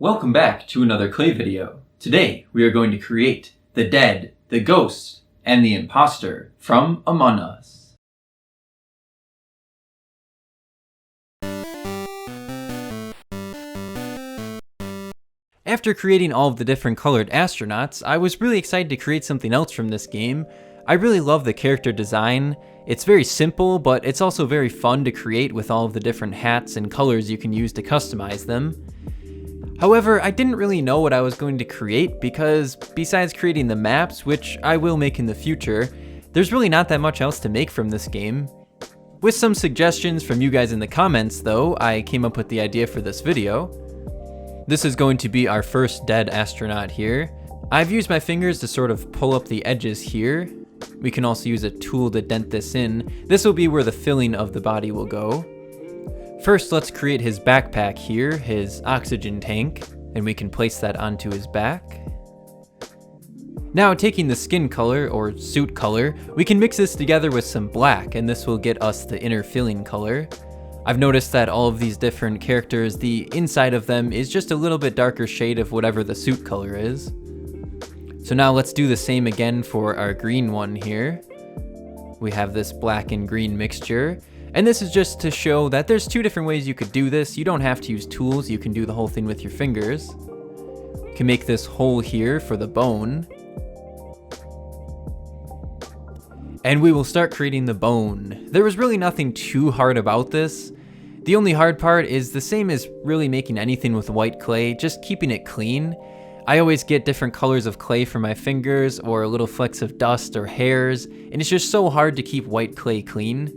Welcome back to another clay video. Today we are going to create the dead, the ghost, and the imposter from Among Us. After creating all of the different colored astronauts, I was really excited to create something else from this game. I really love the character design. It's very simple, but it's also very fun to create with all of the different hats and colors you can use to customize them. However, I didn't really know what I was going to create because besides creating the maps, which I will make in the future, there's really not that much else to make from this game. With some suggestions from you guys in the comments though, I came up with the idea for this video. This is going to be our first dead astronaut here. I've used my fingers to sort of pull up the edges here. We can also use a tool to dent this in. This will be where the filling of the body will go. First, let's create his backpack here, his oxygen tank, and we can place that onto his back. Now, taking the skin color, or suit color, we can mix this together with some black, and this will get us the inner filling color. I've noticed that all of these different characters, the inside of them is just a little bit darker shade of whatever the suit color is. So now let's do the same again for our green one here. We have this black and green mixture. And this is just to show that there's two different ways you could do this. You don't have to use tools, you can do the whole thing with your fingers. You can make this hole here for the bone. And we will start creating the bone. There was really nothing too hard about this. The only hard part is the same as really making anything with white clay, just keeping it clean. I always get different colors of clay for my fingers or little flecks of dust or hairs, and it's just so hard to keep white clay clean.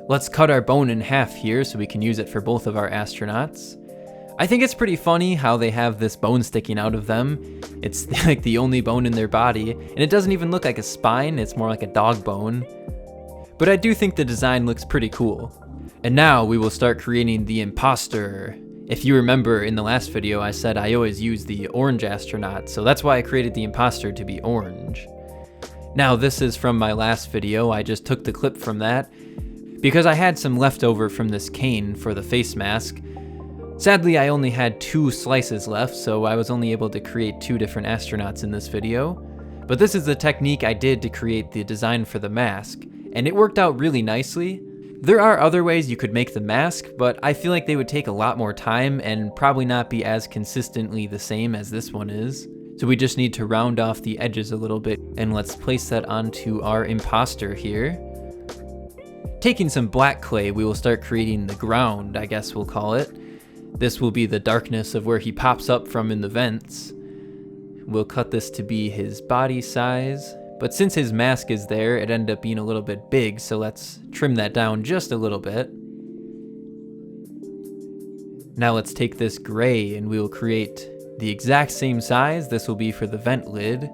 Let's cut our bone in half here so we can use it for both of our astronauts. I think it's pretty funny how they have this bone sticking out of them. It's like the only bone in their body, and it doesn't even look like a spine, it's more like a dog bone. But I do think the design looks pretty cool. And now we will start creating the imposter. If you remember in the last video I said I always use the orange astronaut, so that's why I created the imposter to be orange. Now this is from my last video, I just took the clip from that, because I had some leftover from this cane for the face mask. Sadly, I only had 2 slices left, so I was only able to create 2 different astronauts in this video. But this is the technique I did to create the design for the mask, and it worked out really nicely. There are other ways you could make the mask, but I feel like they would take a lot more time and probably not be as consistently the same as this one is. So we just need to round off the edges a little bit, and let's place that onto our imposter here. Taking some black clay, we will start creating the ground, I guess we'll call it. This will be the darkness of where he pops up from in the vents. We'll cut this to be his body size, but since his mask is there, it ended up being a little bit big, so let's trim that down just a little bit. Now let's take this gray and we will create the exact same size. This will be for the vent lid.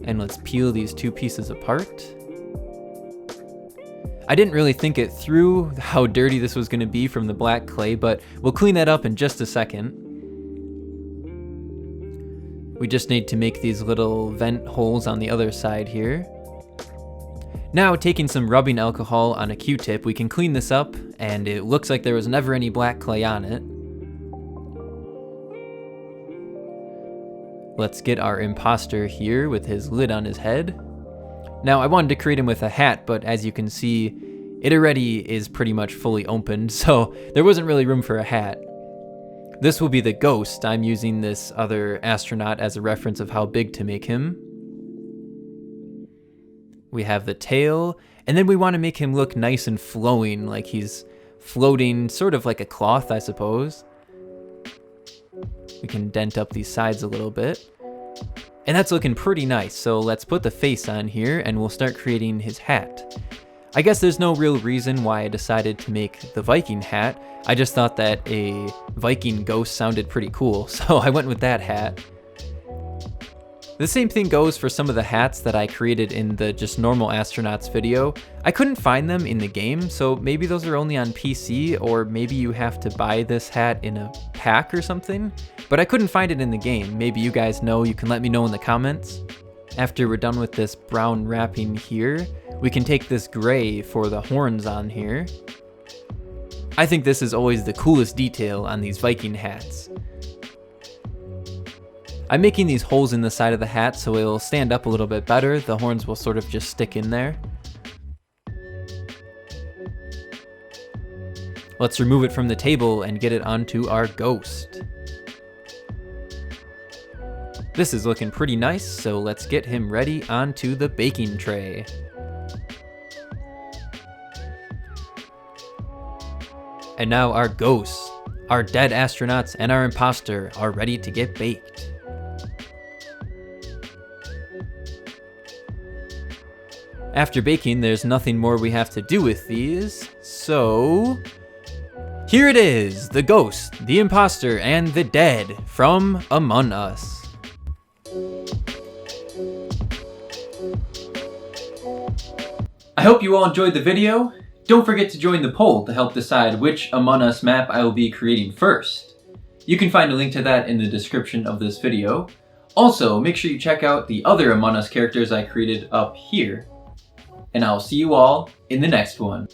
And let's peel these 2 pieces apart. I didn't really think it through how dirty this was going to be from the black clay, but we'll clean that up in just a second. We just need to make these little vent holes on the other side here. Now, taking some rubbing alcohol on a Q-tip, we can clean this up, and it looks like there was never any black clay on it. Let's get our imposter here with his lid on his head. Now I wanted to create him with a hat, but as you can see, it already is pretty much fully opened, so there wasn't really room for a hat. This will be the ghost. I'm using this other astronaut as a reference of how big to make him. We have the tail, and then we want to make him look nice and flowing, like he's floating, sort of like a cloth, I suppose. We can dent up these sides a little bit. And that's looking pretty nice, so let's put the face on here and we'll start creating his hat. I guess there's no real reason why I decided to make the Viking hat. I just thought that a Viking ghost sounded pretty cool, so I went with that hat. The same thing goes for some of the hats that I created in the just normal astronauts video. I couldn't find them in the game, so maybe those are only on PC, or maybe you have to buy this hat in a pack or something. But I couldn't find it in the game. Maybe you guys know, you can let me know in the comments. After we're done with this brown wrapping here, we can take this gray for the horns on here. I think this is always the coolest detail on these Viking hats. I'm making these holes in the side of the hat so it'll stand up a little bit better. The horns will sort of just stick in there. Let's remove it from the table and get it onto our ghost. This is looking pretty nice, so let's get him ready onto the baking tray. And now our ghosts, our dead astronauts, and our imposter are ready to get baked. After baking, there's nothing more we have to do with these, so here it is, the ghost, the imposter, and the dead from Among Us. I hope you all enjoyed the video. Don't forget to join the poll to help decide which Among Us map I will be creating first. You can find a link to that in the description of this video. Also, make sure you check out the other Among Us characters I created up here. And I'll see you all in the next one.